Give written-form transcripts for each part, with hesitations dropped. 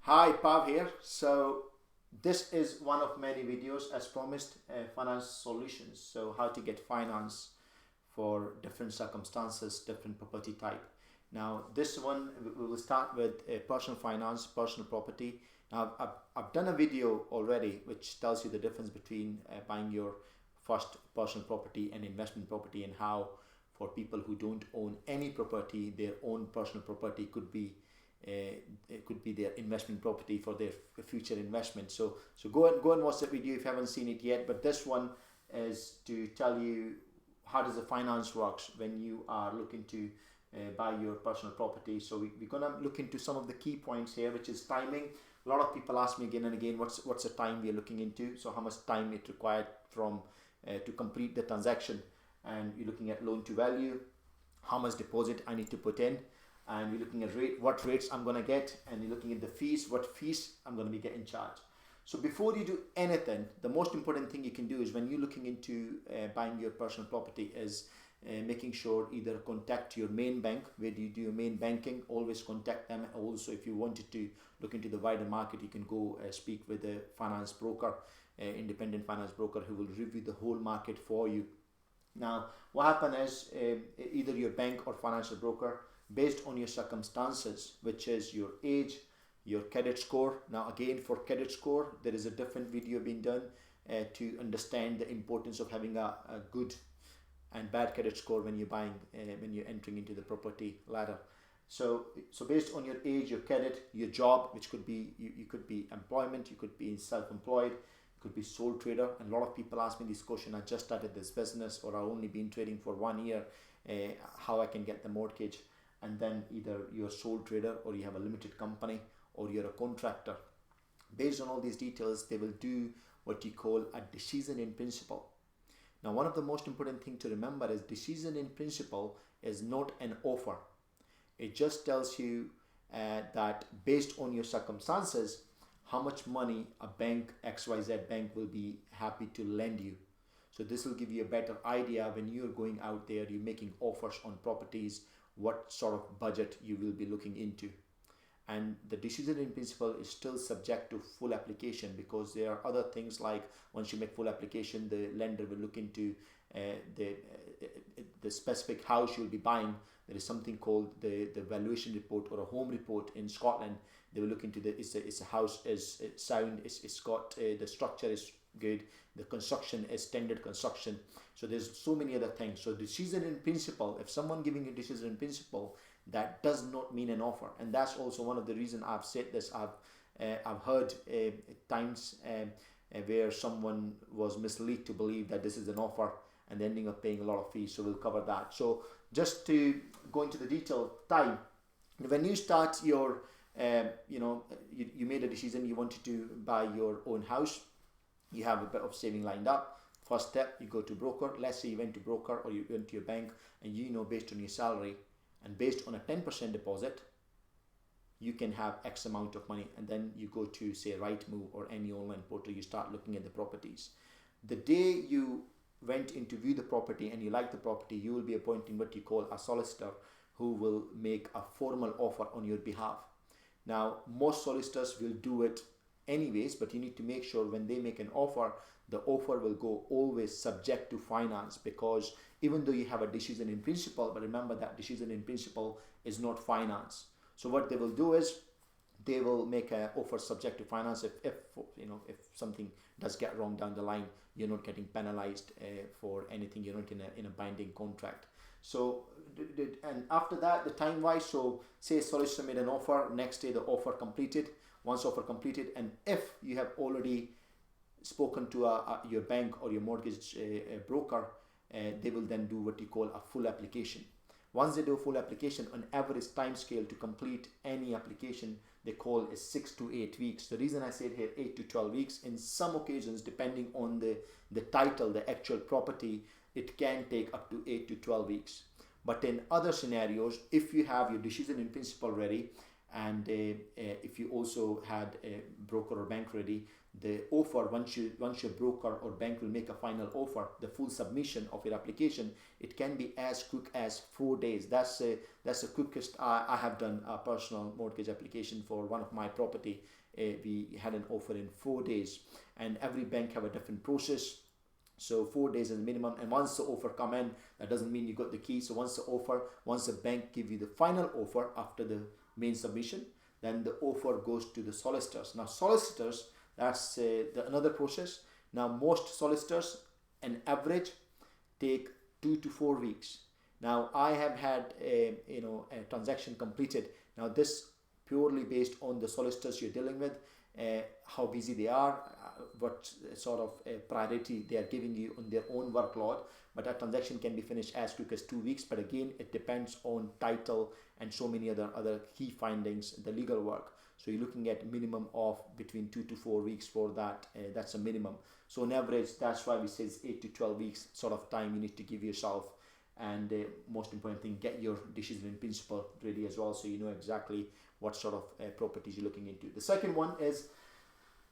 Hi, Pav here. So this is one of many videos as promised, finance solutions. So how to get finance for different circumstances, different property type. Now this one we will start with personal finance, personal property. Now I've done a video already which tells you the difference between buying your first personal property and investment property, and how for people who don't own any property, their own personal property it could be their investment property for their future investment. So go and watch that video if you haven't seen it yet. But this one is to tell you how does the finance works when you are looking to buy your personal property. So we're gonna look into some of the key points here, which is timing. A lot of people ask me again and again, what's the time we are looking into? So how much time it required from to complete the transaction, and you're looking at loan to value, how much deposit I need to put in, and you're looking at what rates I'm going to get, and you're looking at the fees, what fees I'm going to be getting charged. So before you do anything, the most important thing you can do is when you're looking into buying your personal property is making sure either contact your main bank, where do you do your main banking, always contact them. Also, if you wanted to look into the wider market, you can go speak with a finance broker, independent finance broker, who will review the whole market for you. Now what happen is either your bank or financial broker, based on your circumstances, which is your age, your credit score. Now again, for credit score there is a different video being done to understand the importance of having a good and bad credit score when you're buying, when you're entering into the property ladder. So based on your age, your credit, your job, which could be you could be employment, you could be self-employed, you could be sole trader. And a lot of people ask me this question: I just started this business, or I've only been trading for 1 year, how I can get the mortgage. And then either you're a sole trader, or you have a limited company, or you're a contractor. Based on all these details, they will do what you call a decision in principle. Now one of the most important thing to remember is decision in principle is not an offer. It just tells you that based on your circumstances, how much money a bank, XYZ bank, will be happy to lend you. So this will give you a better idea when you're going out there, you're making offers on properties, what sort of budget you will be looking into. And the decision in principle is still subject to full application, because there are other things like once you make full application, the lender will look into the specific house you'll be buying. There is something called the valuation report, or a home report in Scotland. They will look into it's a house is sound, it's got the structure is good, the construction is standard construction. So there's so many other things. So decision in principle, if someone giving you decision in principle, that does not mean an offer. And that's also one of the reasons I've said this. I've heard times where someone was misled to believe that this is an offer, and ending up paying a lot of fees. So we'll cover that. So just to go into the detail, time. When you start your you made a decision, you wanted to buy your own house, you have a bit of saving lined up. First step, you go to broker. Let's say you went to broker, or you went to your bank, and based on your salary and based on a 10% deposit, you can have X amount of money. And then you go to, say, Rightmove or any online portal, you start looking at the properties. The day you went in to view the property and you like the property, you will be appointing what you call a solicitor, who will make a formal offer on your behalf. Now most solicitors will do it anyways, but you need to make sure when they make an offer, the offer will go always subject to finance, because even though you have a decision in principle, but remember that decision in principle is not finance. So what they will do is they will make an offer subject to finance. If something does get wrong down the line, you're not getting penalized for anything. You're not in a binding contract. So and after that, the time wise, so say solicitor made an offer, next day the offer completed. Once offer completed, and if you have already spoken to your bank or your mortgage broker, they will then do what you call a full application. Once they do full application, on average time scale to complete any application they call is 6 to 8 weeks. The reason I said here 8 to 12 weeks, in some occasions, depending on the title, the actual property, it can take up to 8 to 12 weeks. But in other scenarios, if you have your decision in principle ready, And if you also had a broker or bank ready, the offer, once your broker or bank will make a final offer, the full submission of your application, it can be as quick as 4 days. That's the quickest. I have done a personal mortgage application for one of my property. We had an offer in 4 days, and every bank have a different process. So 4 days is the minimum, and once the offer come in, that doesn't mean you got the key. So once the bank give you the final offer after the main submission, then the offer goes to the solicitors. Now solicitors, that's another process. Now most solicitors, an average, take 2 to 4 weeks. Now I have had a transaction completed. Now this purely based on the solicitors you're dealing with, how busy they are, what sort of priority they are giving you on their own workload. But a transaction can be finished as quick as 2 weeks. But again, it depends on title and so many other key findings, the legal work. So you're looking at minimum of between 2 to 4 weeks for that. That's a minimum. So on average, that's why we say it's 8 to 12 weeks sort of time you need to give yourself. And most important thing, get your decision in principle ready as well, so you know exactly what sort of properties you're looking into. The second one is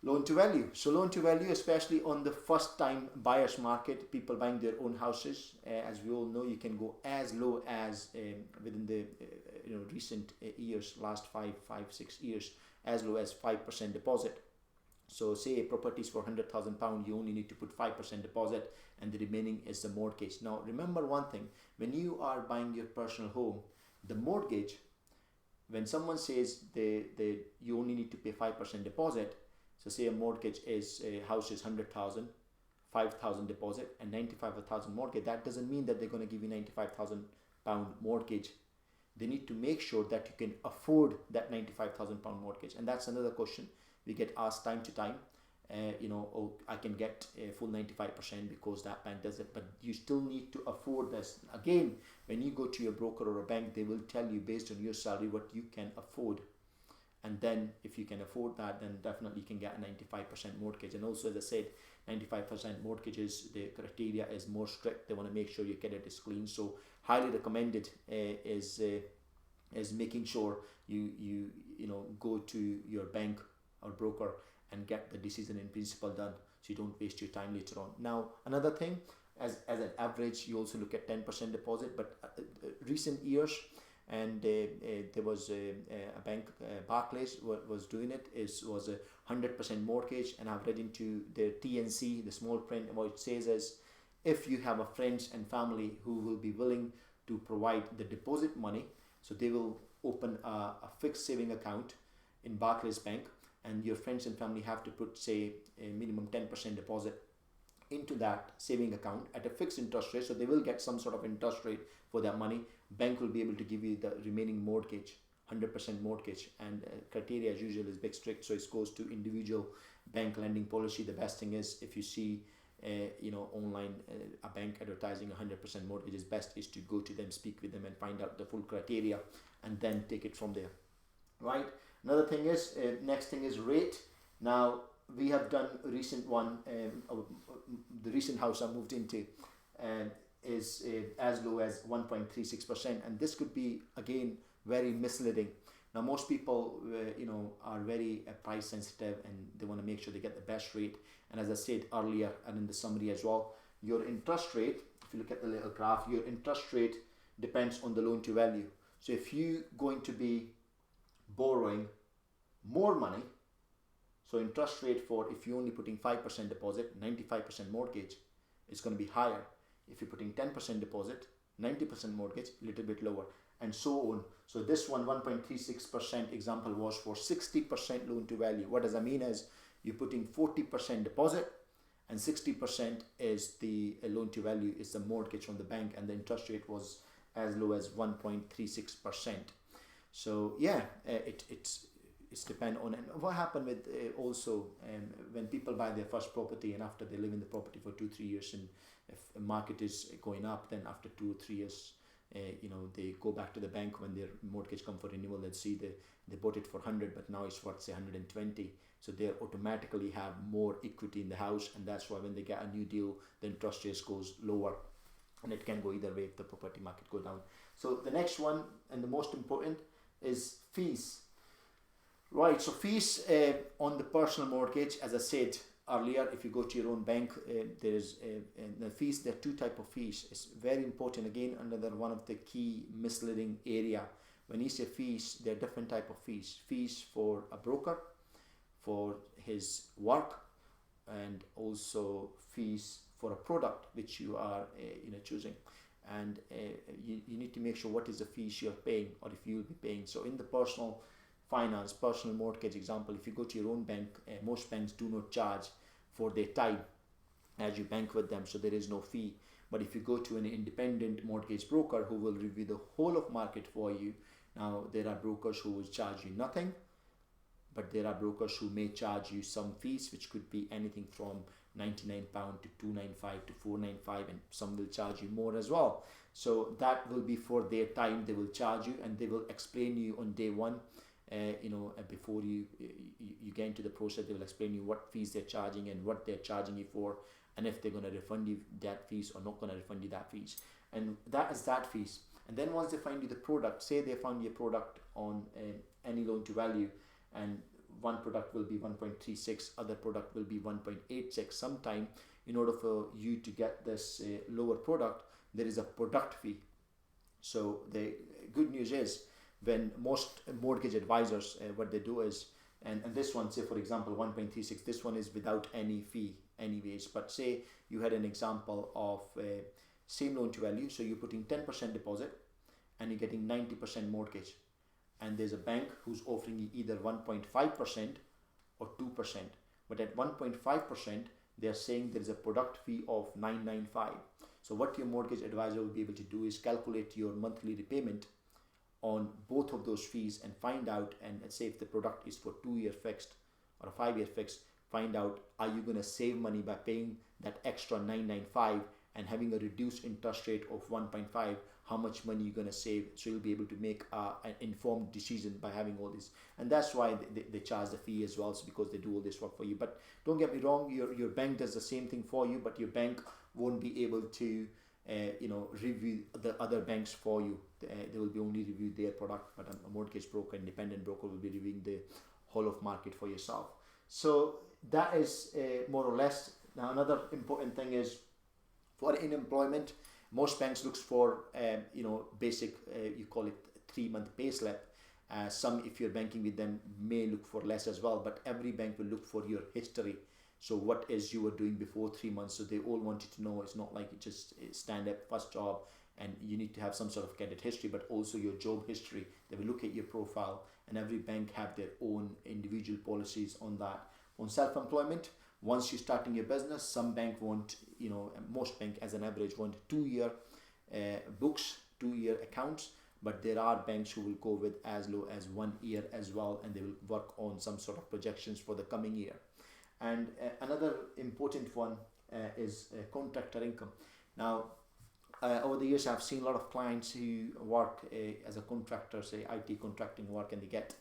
loan to value. So loan to value, especially on the first time buyers market, people buying their own houses, as we all know, you can go as low as within the recent years, last 5-6 years, as low as 5% deposit. So say a property is for £100,000, you only need to put 5% deposit, and the remaining is the mortgage. Now remember one thing, when you are buying your personal home, the mortgage, when someone says you only need to pay 5% deposit, so say a mortgage is, a house is 100,000, 5,000 deposit and 95,000 mortgage, that doesn't mean that they're going to give you £95,000 mortgage. They need to make sure that you can afford that £95,000 mortgage. And that's another question we get asked time to time. Oh, I can get a full 95% because that bank does it, but you still need to afford this. Again, when you go to your broker or a bank, they will tell you based on your salary what you can afford. And then if you can afford that, then definitely you can get a 95% mortgage. And also, as I said, 95% mortgages, the criteria is more strict. They want to make sure your credit is clean. So highly recommended is making sure you go to your bank or broker and get the decision in principle done, so you don't waste your time later on. Now another thing, as an average, you also look at 10% deposit, but recent years, and there was a bank, Barclays was doing it, was a 100% mortgage. And I've read into the TNC, the small print, and what it says is, if you have a friends and family who will be willing to provide the deposit money, so they will open a fixed saving account in Barclays Bank, and your friends and family have to put, say, a minimum 10% deposit into that saving account at a fixed interest rate. So they will get some sort of interest rate for that money. Bank will be able to give you the remaining mortgage, 100% mortgage, and criteria as usual is big strict. So it goes to individual bank lending policy. The best thing is, if you see online a bank advertising 100% mortgage, is best is to go to them, speak with them, and find out the full criteria, and then take it from there, right? Another thing is, next thing is rate. Now we have done a recent one, the recent house I moved into is as low as 1.36%, and this could be again very misleading. Now most people are very price sensitive, and they want to make sure they get the best rate. And as I said earlier and in the summary as well, your interest rate, if you look at the little graph, your interest rate depends on the loan to value. So if you going to be borrowing more money, so interest rate for, if you're only putting 5% deposit, 95% mortgage, it's going to be higher. If you're putting 10% deposit, 90% mortgage, a little bit lower, and so on. So this one, 1.36% example, was for 60% loan to value. What does that mean is, you're putting 40% deposit and 60% is the loan to value, is the mortgage from the bank, and the interest rate was as low as 1.36%. So yeah, it's depend on. And what happened with also when people buy their first property, and after they live in the property for 2-3 years, and if the market is going up, then after 2 or 3 years, they go back to the bank when their mortgage come for renewal. Let's see, they bought it for 100, but now it's worth say 120. So they automatically have more equity in the house, and that's why when they get a new deal, the interest rate goes lower, and it can go either way if the property market go down. So the next one, and the most important, is fees. Right, so fees on the personal mortgage, as I said earlier, if you go to your own bank, there's the fees. There are two type of fees. It's very important. Again, another one of the key misleading area. When you say fees, there are different type of fees. Fees for a broker, for his work, and also fees for a product which you are choosing. And you need to make sure what is the fees you're paying, or if you'll be paying. So in the personal finance, personal mortgage example, if you go to your own bank, most banks do not charge for their time as you bank with them, so there is no fee. But if you go to an independent mortgage broker who will review the whole of market for you, now there are brokers who will charge you nothing, but there are brokers who may charge you some fees, which could be anything from £99 to £295 to £495, and some will charge you more as well. So that will be for their time. They will charge you, and they will explain you on day one. Before you get into the process, they will explain you what fees they're charging and what they're charging you for, and if they're going to refund you that fees or not going to refund you that fees. And that is that fees. And then once they find you the product, say they found you a product on any loan to value, and one product will be 1.36, other product will be 1.86. Sometime, in order for you to get this lower product, there is a product fee. So the good news is, when most mortgage advisors, what they do is, and this one, say for example 1.36, this one is without any fee anyways, but say you had an example of same loan to value, so you're putting 10% deposit and you're getting 90% mortgage, and there's a bank who's offering you either 1.5% or 2%, but at 1.5% they're saying there's a product fee of 995. So what your mortgage advisor will be able to do is calculate your monthly repayment on both of those fees and find out, and let's say if the product is for 2-year fixed or a 5-year fixed, find out, are you going to save money by paying that extra 995 and having a reduced interest rate of 1.5, how much money you're going to save. So you'll be able to make an informed decision by having all this. And that's why they charge the fee as well, so because they do all this work for you. But don't get me wrong, your bank does the same thing for you, but your bank won't be able to review the other banks for you. They will be only review their product, but a mortgage broker, independent broker, will be reviewing the whole of market for yourself. So that is more or less. Now another important thing is, for unemployment, most banks looks for basic, you call it 3-month pay slip. Some, if you're banking with them, may look for less as well, but every bank will look for your history. So what is you were doing before 3 months? So they all want you to know. It's not like you just stand up first job and you need to have some sort of credit history, but also your job history. They will look at your profile, and every bank have their own individual policies on that. On self-employment, once you're starting your business, some bank want, most bank as an average want 2-year books, 2-year accounts, but there are banks who will go with as low as 1 year as well, and they will work on some sort of projections for the coming year. And another important one is contractor income. Now, over the years, I've seen a lot of clients who work as a contractor, say IT contracting work, and they get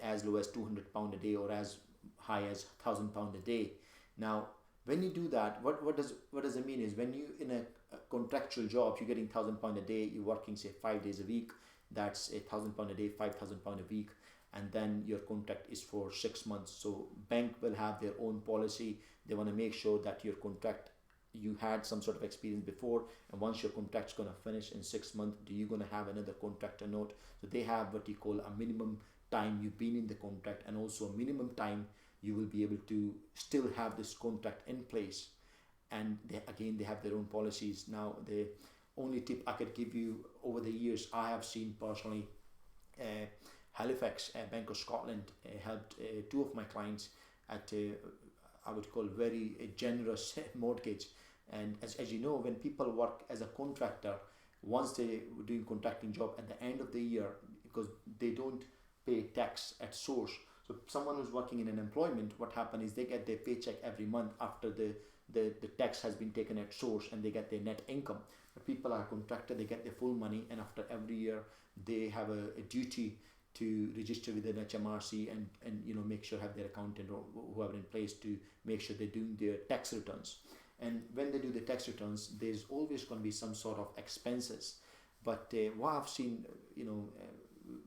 as low as £200 a day or as high as £1,000 a day. Now, when you do that, what does it mean is, when you in a contractual job, you're getting £1,000 a day, you're working say 5 days a week, that's £1,000 a day, £5,000 a week, and then your contract is for 6 months. So bank will have their own policy. They want to make sure that your contract, you had some sort of experience before, and once your contract's going to finish in 6 months, do you going to have another contract or not? So they have what you call a minimum time you've been in the contract, and also a minimum time you will be able to still have this contract in place. And they have their own policies. Now, the only tip I could give you, over the years I have seen personally, Halifax Bank of Scotland helped 2 of my clients at I would call very generous mortgage. And as you know, when people work as a contractor, once they were doing contracting job, at the end of the year, because they don't pay tax at source. So someone who's working in an employment, what happens is they get their paycheck every month after the tax has been taken at source, and they get their net income. But people are contracted, they get their full money, and after every year they have a duty to register with an HMRC and make sure have their accountant or whoever in place to make sure they're doing their tax returns. And when they do the tax returns, there's always going to be some sort of expenses. But what I've seen,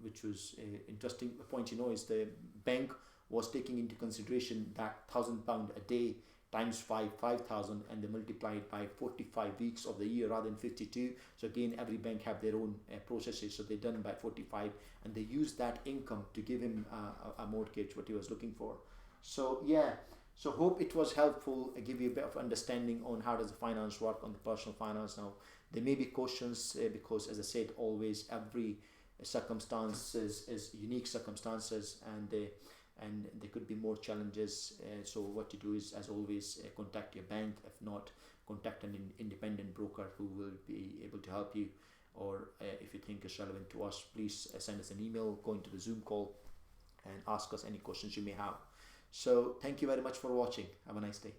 which was interesting point, is the bank was taking into consideration that £1,000 a day times 5,000, and they multiplied by 45 weeks of the year rather than 52. So again, every bank have their own processes, so they done by 45, and they used that income to give him a mortgage what he was looking for. So yeah, so hope it was helpful. I give you a bit of understanding on how does the finance work on the personal finance. Now there may be questions because, as I said, always every circumstances is unique circumstances, and there could be more challenges. So what you do is, as always, contact your bank. If not, contact an independent broker who will be able to help you. Or if you think it's relevant to us, please send us an email, go into the Zoom call, and ask us any questions you may have. So thank you very much for watching. Have a nice day.